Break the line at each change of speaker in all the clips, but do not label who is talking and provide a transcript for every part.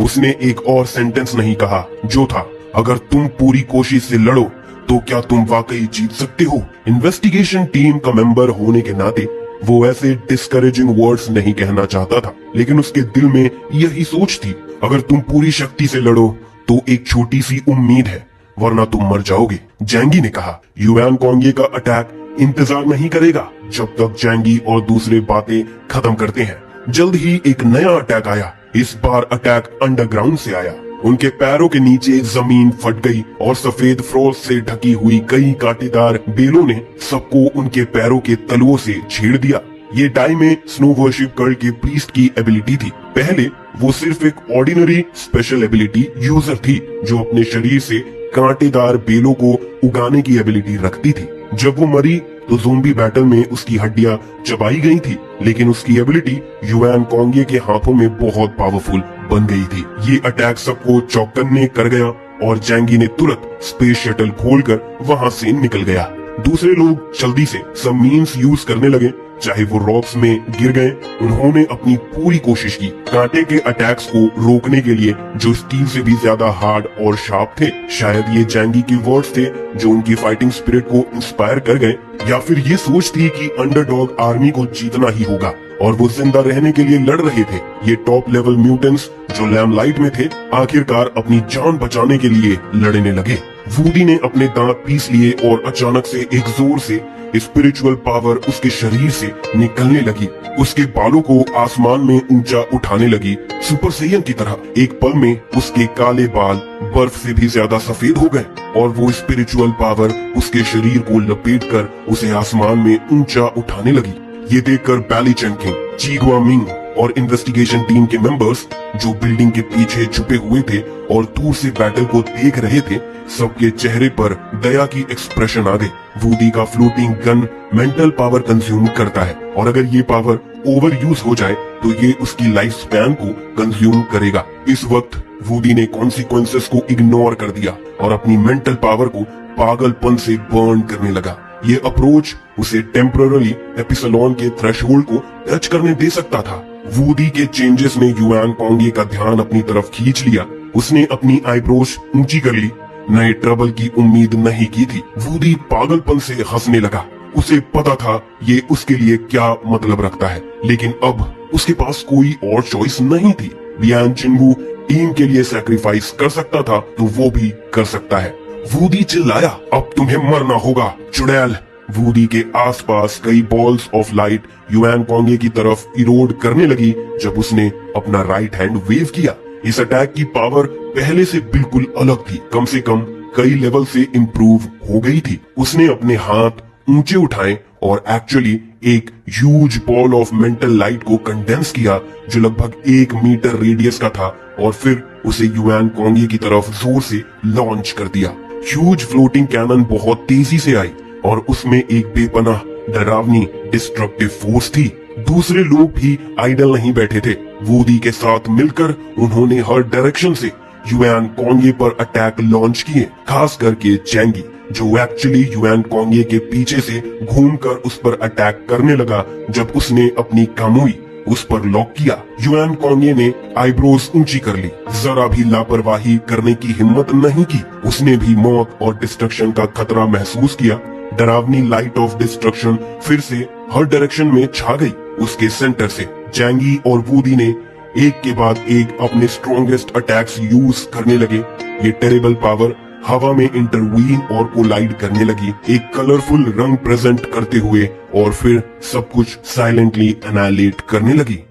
उसने एक और सेंटेंस नहीं कहा जो था, अगर तुम पूरी कोशिश से लड़ो तो क्या तुम वाकई जीत सकते हो। इन्वेस्टिगेशन टीम का मेंबर होने के नाते वो ऐसे डिस्करेजिंग वर्ड्स नहीं कहना चाहता था, लेकिन उसके दिल में यही सोच थी, अगर तुम पूरी शक्ति से लड़ो तो एक छोटी सी उम्मीद है, वरना तुम मर जाओगे। जैंगी ने कहा, युआन कोंगे का अटैक इंतजार नहीं करेगा जब तक जैंगी और दूसरे बातें खत्म करते हैं। जल्द ही एक नया अटैक आया। इस बार अटैक अंडरग्राउंड से आया। उनके पैरों के नीचे जमीन फट गई और सफेद फ्रोज से ढकी हुई कई कांटेदार बेलों ने सबको उनके पैरों के तलुओं से छेड़ दिया। ये टाइमे स्नो वर्शिप गर्ल के प्रीस्ट की एबिलिटी थी। पहले वो सिर्फ एक ऑर्डिनरी स्पेशल एबिलिटी यूजर थी जो अपने शरीर से कांटेदार बेलों को उगाने की एबिलिटी रखती थी। जब वो मरी तो ज़ोंबी बैटल में उसकी हड्डियां चबाई गई थी, लेकिन उसकी एबिलिटी युआन कोंगे के हाथों में बहुत पावरफुल बन गई थी। ये अटैक सबको चौकन्ने कर गया और जैंगी ने तुरंत स्पेस शटल खोलकर वहां से निकल गया। दूसरे लोग जल्दी से सब मीन्स यूज करने लगे, चाहे वो रॉक्स में गिर गए। उन्होंने अपनी पूरी कोशिश की कांटे के अटैक्स को रोकने के लिए जो स्टील से भी ज्यादा हार्ड और शार्प थे। शायद ये जैंगी के वर्ड्स थे जो उनकी फाइटिंग स्पिरिट को इंस्पायर कर गए, या फिर ये सोच थी कि अंडरडॉग आर्मी को जीतना ही होगा और वो जिंदा रहने के लिए लड़ रहे थे। ये टॉप लेवल म्यूटेंट्स जो लैमलाइट में थे आखिरकार अपनी जान बचाने के लिए लड़ने लगे। वूडी ने अपने दांत पीस लिए और अचानक से एक जोर से स्पिरिचुअल पावर उसके शरीर से निकलने लगी। उसके बालों को आसमान में ऊंचा उठाने लगी, सुपर सैयन की तरह। एक पल में उसके काले बाल बर्फ से भी ज्यादा सफेद हो गए और वो स्पिरिचुअल पावर उसके शरीर को लपेटकर उसे आसमान में ऊंचा उठाने लगी। ये देखकर बैली चेंकिंग, चीगुआ मिंग और इन्वेस्टिगेशन टीम के मेंबर्स जो बिल्डिंग के पीछे छुपे हुए थे और दूर से बैटल को देख रहे थे, सबके चेहरे पर दया की एक्सप्रेशन आ गई। वूडी का floating gun mental power consume करता है और अगर ये पावर ओवर यूज हो जाए तो ये उसकी लाइफ स्पैन को कंज्यूम करेगा। इस वक्त वूडी ने कॉन्सिक्वेंसेस को इग्नोर कर दिया और अपनी मेंटल पावर को पागलपन से बर्न करने लगा। ये अप्रोच उसे टेम्पररी एपिसलोन के थ्रेशोल्ड को टच करने दे सकता था। वूडी के चेंजेस ने युआन कोंगे का ध्यान अपनी तरफ खींच लिया। उसने अपनी आईब्रोज ऊंची कर ली। नए ट्रबल की उम्मीद नहीं की थी। वूडी पागलपन से हंसने लगा। उसे पता था ये उसके लिए क्या मतलब रखता है, लेकिन अब उसके पास कोई और चॉइस नहीं थी। बियान चिंगू टीम के लिए सैक्रिफाइस कर सकता था तो वो भी कर सकता है। वूडी चिल्लाया, अब तुम्हें मरना होगा चुड़ैल। वूडी के आसपास कई बॉल्स ऑफ लाइट युआन कोंगे की तरफ इरोड करने लगी जब उसने अपना राइट हैंड वेव किया। इस अटैक की पावर पहले से बिल्कुल अलग थी, कम से कम कई लेवल से इम्प्रूव हो गई थी। उसने अपने हाथ ऊंचे उठाए और एक्चुअली एक huge ball of mental light को कंडेंस किया जो लगभग 1 मीटर रेडियस का था और फिर उसे युआन कोंगे की तरफ जोर से लॉन्च कर दिया। ह्यूज फ्लोटिंग कैनन बहुत तेजी से आई और उसमें एक बेपनाह डरावनी डिस्ट्रक्टिव फोर्स थी। दूसरे लोग भी आइडल नहीं बैठे थे। वूडी के साथ मिलकर उन्होंने हर डायरेक्शन से युआन कोंगे पर अटैक लॉन्च किए, खास करके जैंगी जो एक्चुअली युआन कोंगे के पीछे से घूमकर उस पर अटैक करने लगा। जब उसने अपनी कामुई उस पर लॉक किया, युआन कोंगे ने आईब्रोज ऊंची कर ली। जरा भी लापरवाही करने की हिम्मत नहीं की। उसने भी मौत और डिस्ट्रक्शन का खतरा महसूस किया। डरावनी लाइट ऑफ डिस्ट्रक्शन फिर से हर डायरेक्शन में छा गई। उसके सेंटर से जैंगी और वूडी ने एक के बाद एक अपने स्ट्रॉन्गेस्ट अटैक्स यूज करने लगे। ये टेरेबल पावर हवा में इंटरवीन और कोलाइड करने लगी, एक कलरफुल रंग प्रेजेंट करते हुए, और फिर सब कुछ साइलेंटली एनाइलेट करने लगी।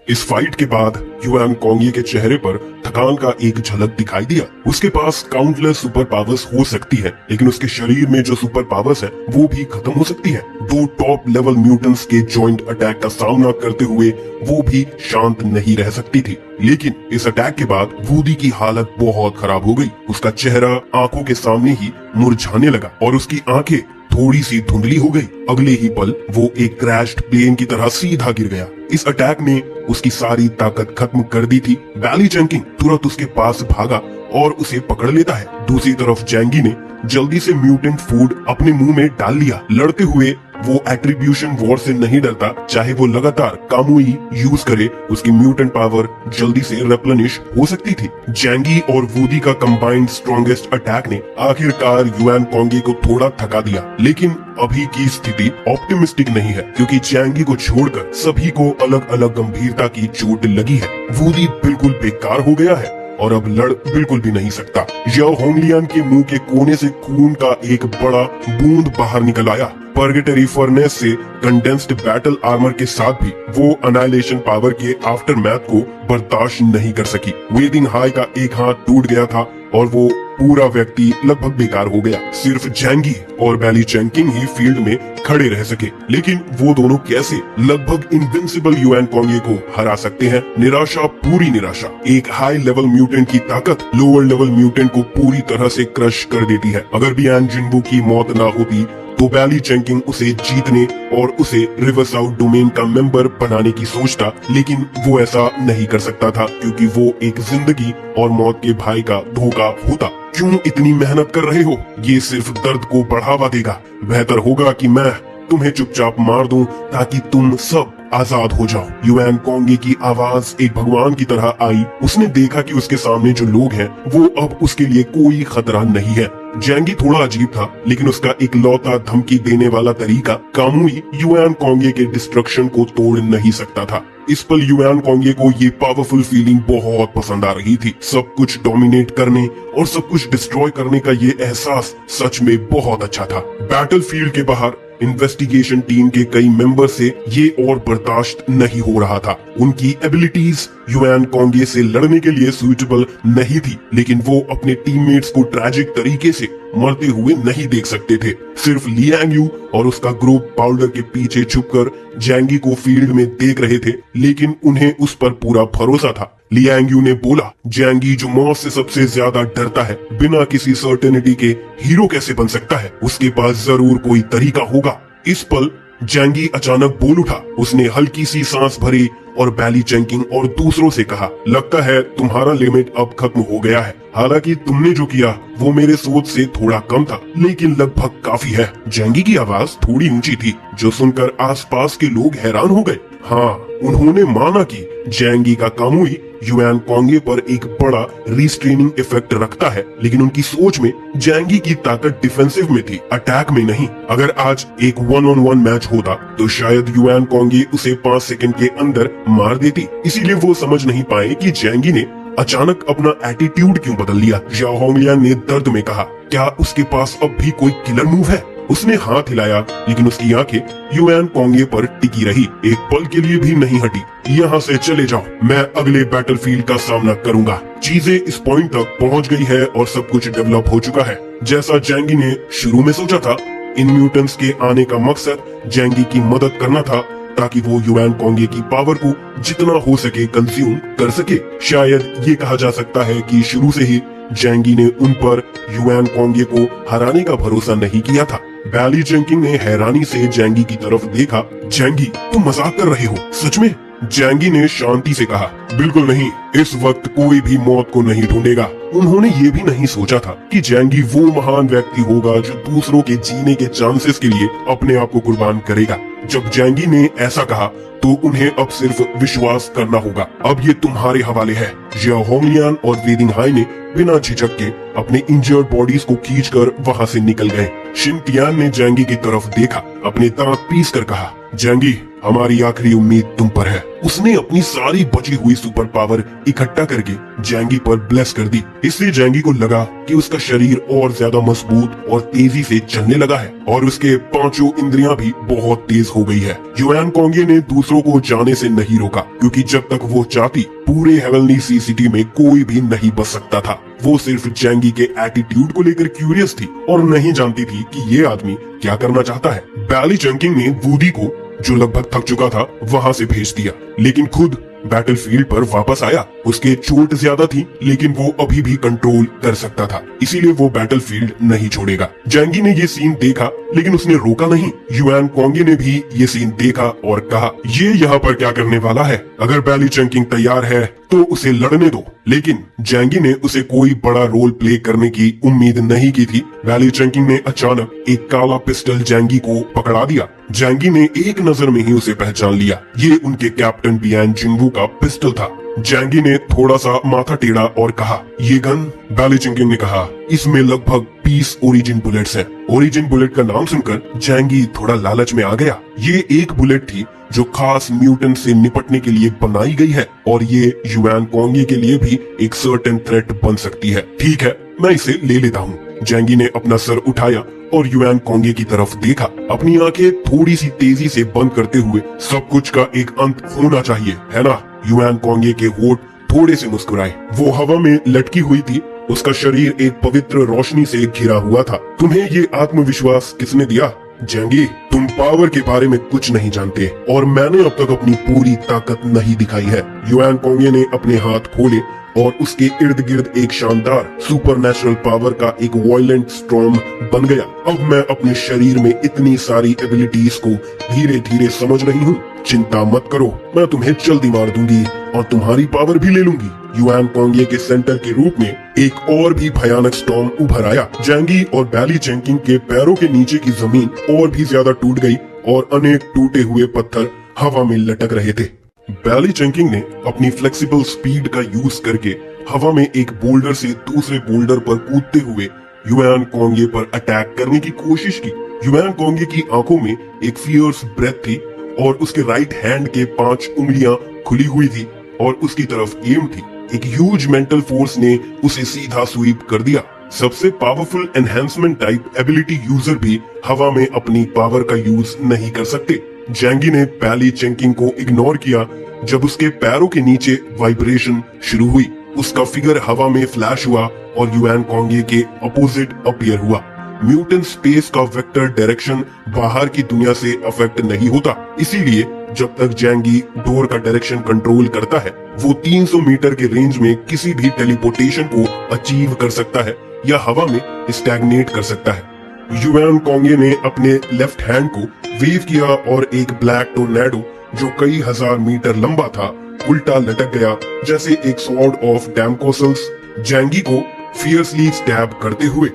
इस फाइट के बाद युआन कोंगे के चेहरे पर थकान का एक झलक दिखाई दिया। उसके पास काउंटलेस सुपर पावर्स हो सकती है, लेकिन उसके शरीर में जो सुपर पावर्स है वो भी खत्म हो सकती है। 2 टॉप लेवल म्यूटेंट्स के जॉइंट अटैक का सामना करते हुए वो भी शांत नहीं रह सकती थी। लेकिन इस अटैक के बाद वूडी की हालत बहुत खराब हो गई। उसका चेहरा आंखों के सामने ही मुरझाने लगा और उसकी आंखें थोड़ी सी धुंधली हो गई। अगले ही पल वो एक क्रैश्ड प्लेन की तरह सीधा गिर गया। इस अटैक ने उसकी सारी ताकत खत्म कर दी थी। बैली चेंकिंग तुरंत उसके पास भागा और उसे पकड़ लेता है। दूसरी तरफ जैंगी ने जल्दी से म्यूटेंट फूड अपने मुंह में डाल लिया। लड़ते हुए वो एट्रीब्यूशन वॉर से नहीं डरता, चाहे वो लगातार कामुई यूज करे, उसकी म्यूटेंट पावर जल्दी से रेप्लेनिश हो सकती थी। जैंगी और वूडी का कंबाइंड स्ट्रॉन्गेस्ट अटैक ने आखिरकार युआन कोंगे को थोड़ा थका दिया, लेकिन अभी की स्थिति ऑप्टिमिस्टिक नहीं है, क्योंकि जैंगी को छोड़कर सभी को अलग अलग गंभीरता की चोट लगी है। वूडी बिल्कुल बेकार हो गया है और अब लड़ बिल्कुल भी नहीं सकता। याओ होंगलियान के मुंह के कोने से खून का एक बड़ा बूंद बाहर निकल आया। पर्गेटरी फर्नेस से कंडेंस्ड बैटल आर्मर के साथ भी वो अनाइलेशन पावर के आफ्टरमैथ को बर्दाश्त नहीं कर सकी। वेदिंग हाई का एक हाथ टूट गया था और वो पूरा व्यक्ति लगभग बेकार हो गया। सिर्फ जैंगी और बैली चैंकिंग ही फील्ड में खड़े रह सके, लेकिन वो दोनों कैसे लगभग इनविंसिबल युआन कोंगे को हरा सकते हैं? निराशा, पूरी निराशा। एक हाई लेवल म्यूटेंट की ताकत लोअर लेवल म्यूटेंट को पूरी तरह से क्रश कर देती है। अगर बियान जिनबू की मौत ना होती तो बैली चैंकिंग उसे जीतने और उसे रिवर्स आउट डोमेन का मेंबर बनाने की सोचता, लेकिन वो ऐसा नहीं कर सकता था, क्योंकि वो एक जिंदगी और मौत के भाई का धोखा होता। क्यों इतनी मेहनत कर रहे हो? ये सिर्फ दर्द को बढ़ावा देगा। बेहतर होगा कि मैं तुम्हें चुपचाप मार दूं ताकि तुम सब आजाद हो जाओ। युआन कोंगे की आवाज एक भगवान की तरह आई। उसने देखा कि उसके सामने जो लोग हैं वो अब उसके लिए कोई खतरा नहीं है। जैंगी थोड़ा अजीब था, लेकिन उसका इकलौता धमकी देने वाला तरीका कामुई युआन कोंगे के डिस्ट्रक्शन को तोड़ नहीं सकता था। इस पल युआन कोंगे को ये पावरफुल फीलिंग बहुत पसंद आ रही थी। सब कुछ डोमिनेट करने और सब कुछ डिस्ट्रॉय करने का ये एहसास सच में बहुत अच्छा था। बैटलफील्ड के बाहर इन्वेस्टिगेशन टीम के कई मेंबर से ये और बर्दाश्त नहीं हो रहा था। उनकी एबिलिटीज युआन कोंगे से लड़ने के लिए सूटेबल नहीं थी, लेकिन वो अपने टीममेट्स को ट्रैजिक तरीके से मरते हुए नहीं देख सकते थे। सिर्फ लियांग यू और उसका ग्रुप पाउडर के पीछे छुपकर जैंगी को फील्ड में देख रहे थे, लेकिन उन्हें उस पर पूरा भरोसा था। लियांग यू ने बोला, जैंगी जो मौत से सबसे ज्यादा डरता है, बिना किसी सर्टेनिटी के हीरो कैसे बन सकता है? उसके पास जरूर कोई तरीका होगा। इस पल जैंगी अचानक बोल उठा। उसने हल्की सी सांस भरी और बैली चैंकिंग और दूसरों से कहा, लगता है तुम्हारा लिमिट अब खत्म हो गया है। हालांकि तुमने जो किया वो मेरे सोच से थोड़ा कम था, लेकिन लगभग काफी है। जैंगी की आवाज थोड़ी ऊंची थी, जो सुनकर आसपास के लोग हैरान हो गए। हाँ, उन्होंने माना कि जैंगी का कामुई युआन कोंगे पर एक बड़ा रिस्ट्रेनिंग इफेक्ट रखता है, लेकिन उनकी सोच में जैंगी की ताकत डिफेंसिव में थी, अटैक में नहीं। अगर आज एक 1-on-1 मैच होता तो शायद युआन कोंगे उसे 5 सेकंड के अंदर मार देती। इसीलिए वो समझ नहीं पाए कि जैंगी ने अचानक अपना एटीट्यूड क्यों बदल लिया। याओ होंगलियान ने दर्द में कहा, क्या उसके पास अब भी कोई किलर मूव है? उसने हाथ हिलाया, लेकिन उसकी आंखें युआन कोंगे पर टिकी रही, एक पल के लिए भी नहीं हटी। यहाँ से चले जाओ, मैं अगले बैटलफील्ड का सामना करूंगा। चीजें इस पॉइंट तक पहुँच गई है और सब कुछ डेवलप हो चुका है जैसा जैंगी ने शुरू में सोचा था। इन म्यूटेंट्स के आने का मकसद जैंगी की मदद करना था, ताकि वो युआन कोंगे की पावर को जितना हो सके कंज्यूम कर सके। शायद ये कहा जा सकता है कि शुरू से ही जैंगी ने उन पर युआन कोंगे को हराने का भरोसा नहीं किया था। बैली चैंकिंग ने हैरानी से जैंगी की तरफ देखा। जैंगी, तुम मजाक कर रहे हो? सच में? जैंगी ने शांति से कहा, बिल्कुल नहीं, इस वक्त कोई भी मौत को नहीं ढूंढेगा। उन्होंने ये भी नहीं सोचा था कि जैंगी वो महान व्यक्ति होगा जो दूसरों के जीने के चांसेस के लिए अपने आप को कुर्बान करेगा। जब जैंगी ने ऐसा कहा तो उन्हें अब सिर्फ विश्वास करना होगा। अब ये तुम्हारे हवाले है। याओ होंगलियान और वेदिंग हाई ने बिना झिझक के अपने इंजर्ड बॉडीज को खींचकर वहां से निकल गए। शिन टियान ने जैंगी की तरफ देखा, अपने दांत पीस कर कहा, जैंगी, हमारी आखिरी उम्मीद तुम पर है। उसने अपनी सारी बची हुई सुपर पावर इकट्ठा करके जैंगी पर ब्लेस कर दी। इससे जैंगी को लगा कि उसका शरीर और ज्यादा मजबूत और तेजी से चलने लगा है और उसके पांचों इंद्रियां भी बहुत तेज हो गई है। युआन कोंगे ने दूसरों को जाने से नहीं रोका, क्योंकि जब तक वो चाहती पूरे हेवनली सी सिटी में कोई भी नहीं बच सकता था। वो सिर्फ जैंगी के एटीट्यूड को लेकर क्यूरियस थी और नहीं जानती थी कि ये आदमी क्या करना चाहता है। बैली चैंकिंग ने वूडी को, जो लगभग थक चुका था, वहां से भेज दिया, लेकिन खुद बैटलफील्ड पर वापस आया। उसके चोट ज्यादा थी, लेकिन वो अभी भी कंट्रोल कर सकता था, इसीलिए वो बैटलफील्ड नहीं छोड़ेगा। जैंगी ने ये सीन देखा, लेकिन उसने रोका नहीं। युआन कोंगे ने भी ये सीन देखा और कहा, ये यहाँ पर क्या करने वाला है? अगर बैली चैंकिंग तैयार है तो उसे लड़ने दो। लेकिन जैंगी ने उसे कोई बड़ा रोल प्ले करने की उम्मीद नहीं की थी। बैली चैंकिंग ने अचानक एक काला पिस्टल जैंगी को पकड़ा दिया। जैंगी ने एक नजर में ही उसे पहचान लिया। ये उनके कैप्टन बियान जिंगवू का पिस्टल था। जैंगी ने थोड़ा सा माथा टेढ़ा और कहा, ये गन? बैली चिंगिंग ने कहा, इसमें लगभग 20 ओरिजिन बुलेट्स हैं। ओरिजिन बुलेट का नाम सुनकर जैंगी थोड़ा लालच में आ गया। ये एक बुलेट थी जो खास म्यूटेंट से निपटने के लिए बनाई गई है और ये युआन कोंगी के लिए भी एक सर्टेन थ्रेट बन सकती है। ठीक है, मैं इसे ले लेता हूँ। जैंगी ने अपना सर उठाया और युआन कोंगे की तरफ देखा, अपनी आंखें थोड़ी सी तेजी से बंद करते हुए। सब कुछ का एक अंत होना चाहिए, है ना? युआन कोंगे के होठ थोड़े से मुस्कुराए। वो हवा में लटकी हुई थी, उसका शरीर एक पवित्र रोशनी से घिरा हुआ था। तुम्हें ये आत्मविश्वास किसने दिया? जैंगी, तुम पावर के बारे में कुछ नहीं जानते और मैंने अब तक अपनी पूरी ताकत नहीं दिखाई है। युआन कोंगे ने अपने हाथ खोले और उसके इर्द गिर्द एक शानदार सुपरनेचुरल पावर का एक वायलेंट स्टॉर्म बन गया। अब मैं अपने शरीर में इतनी सारी एबिलिटीज को धीरे धीरे समझ रही हूँ। चिंता मत करो, मैं तुम्हें जल्दी मार दूंगी और तुम्हारी पावर भी ले लूंगी। युआन कोंगे के सेंटर के रूप में एक और भी भयानक स्टॉर्म उभर आया। जैंगी और बैली चेंकिंग के पैरों के नीचे की जमीन और भी ज्यादा टूट गई और अनेक टूटे हुए पत्थर हवा में लटक रहे थे। बैली चेंकिंग ने अपनी फ्लेक्सिबल स्पीड का यूज करके हवा में एक बोल्डर से दूसरे बोल्डर पर कूदते हुए युआन कोंगे पर अटैक करने की कोशिश की। युआन कोंगे की आंखों में एक फियर्स ब्रेथ थी और उसके राइट हैंड के 5 उंगलियां खुली हुई थी और उसकी तरफ एम थी। एक ह्यूज मेंटल फोर्स ने उसे सीधा स्वीप कर दिया। सबसे powerful enhancement type ability user भी हवा में अपनी पावर का यूज नहीं कर सकते। जैंगी ने बैली चेंकिंग को इग्नोर किया जब उसके पैरों के नीचे वाइब्रेशन शुरू हुई। उसका फिगर हवा में फ्लैश हुआ और युआन कोंगे के अपोजिट अपीयर हुआ। म्यूटेंट स्पेस का वेक्टर डायरेक्शन बाहर की दुनिया से अफेक्ट नहीं होता, इसीलिए जब तक जैंगी डोर का डायरेक्शन कंट्रोल करता है वो 300 मीटर के रेंज में किसी भी टेलीपोर्टेशन को अचीव कर सकता है या हवा में स्टैग्नेट कर सकता है। युआन कोंगे ने अपने लेफ्ट हैंड को वेव किया और एक ब्लैक टोर्नेडो जो कई हजार मीटर लंबा था उल्टा लटक गया जैसे एक स्वॉर्ड ऑफ डैमकोसल्स जैंगी को फियर्सली स्टैब करते हुए।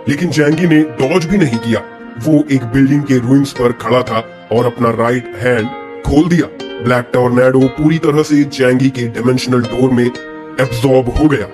लेकिन जैंगी ने डॉज भी नहीं किया। वो एक बिल्डिंग के रूइंस पर खड़ा था और अपना राइट हैंड खोल दिया। ब्लैक टोर्नेडो पूरी तरह से जैंगी के डायमेंशनल डोर में एब्जॉर्ब हो गया।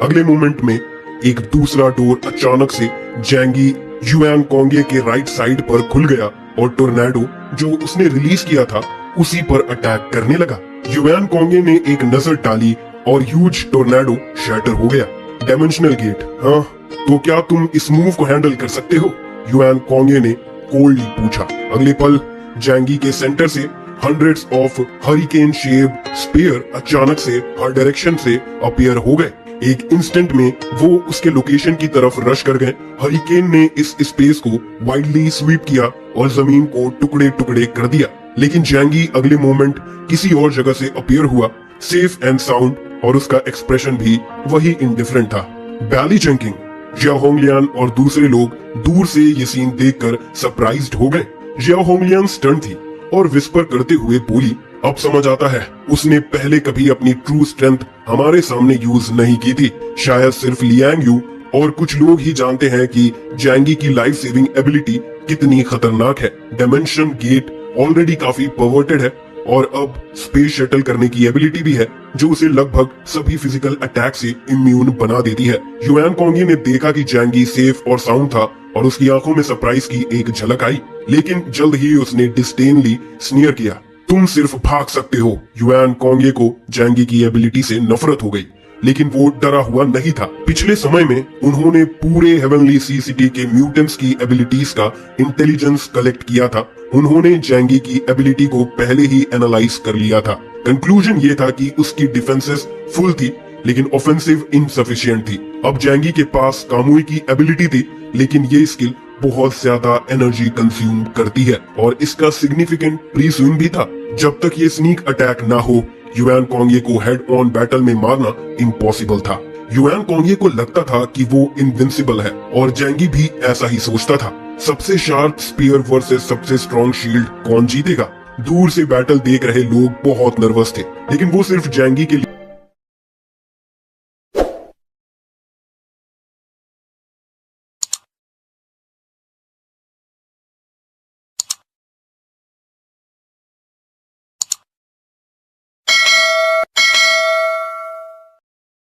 अगले मोमेंट में एक दूसरा डोर अचानक से जैंगी युआन कोंगे के राइट साइड पर खुल गया और टोर्नेडो जो उसने रिलीज किया था उसी पर अटैक करने लगा। युआन कोंगे ने एक नजर डाली और ह्यूज टोर्नेडो शैटर हो गया। डायमेंशनल गेट, हाँ, तो क्या तुम इस मूव को हैंडल कर सकते हो? युआन कोंगे ने कोल्डली पूछा। अगले पल जैंगी के सेंटर से hundreds of hurricane shape spear अचानक से हर डायरेक्शन से अपीयर हो गए। एक इंस्टेंट में वो उसके लोकेशन की तरफ रश कर गए। हरिकेन ने इस स्पेस को वाइडली स्वीप किया और जमीन को टुकड़े टुकड़े कर दिया। लेकिन जैंगी अगले मोमेंट किसी और जगह से अपीयर हुआ, सेफ एंड साउंड, और उसका एक्सप्रेशन भी वही इंडिफरेंट था। बैली चेंकिंग, जियाओ होंगलियान और दूसरे लोग दूर से ये सीन देखकर सरप्राइज्ड हो गए। जियाओ होंगलियान स्टन थी और विस्पर करते हुए बोली, अब समझ आता है, उसने पहले कभी अपनी ट्रू स्ट्रेंथ हमारे सामने यूज नहीं की थी। शायद सिर्फ लियांग यू और कुछ लोग ही जानते हैं कि जैंगी की लाइफ सेविंग एबिलिटी कितनी खतरनाक है। डायमेंशन गेट ऑलरेडी काफी परवर्टेड है और अब स्पेस शटल करने की एबिलिटी भी है जो उसे लगभग सभी फिजिकल अटैक से इम्यून बना देती है। युआन कोंगी ने देखा कि जैंगी सेफ और साउंड था और उसकी आंखों में सरप्राइज की एक झलक आई, लेकिन जल्द ही उसने डिस्डेनली स्नीयर किया। तुम सिर्फ भाग सकते हो। युआन कोंगे को जैंगी की एबिलिटी से नफरत हो गई, लेकिन वो डरा हुआ नहीं था। पिछले समय में उन्होंने पूरे हेवनली सी सिटी के म्यूटेंट्स की एबिलिटीज का इंटेलिजेंस कलेक्ट किया था। उन्होंने जैंगी की एबिलिटी को पहले ही एनालाइज कर लिया था। कंक्लूजन ये था कि उसकी डिफेंसेस फुल थी लेकिन ऑफेंसिव इनसफिशिएंट थी। अब जैंगी के पास कामुई की एबिलिटी थी, लेकिन ये स्किल बहुत ज्यादा एनर्जी कंज्यूम करती है और इसका सिग्निफिकेंट प्री स्विंग भी था। जब तक ये स्नीक अटैक ना हो, युआन कोंगे को हेड ऑन बैटल में मारना इम्पॉसिबल था। युआन कोंगे को लगता था कि वो इनविंसिबल है और जैंगी भी ऐसा ही सोचता था। सबसे शार्प स्पीयर वर्सेस सबसे स्ट्रॉन्ग शील्ड, कौन जीतेगा? दूर से बैटल देख रहे लोग बहुत नर्वस थे, लेकिन वो सिर्फ जैंगी के लिए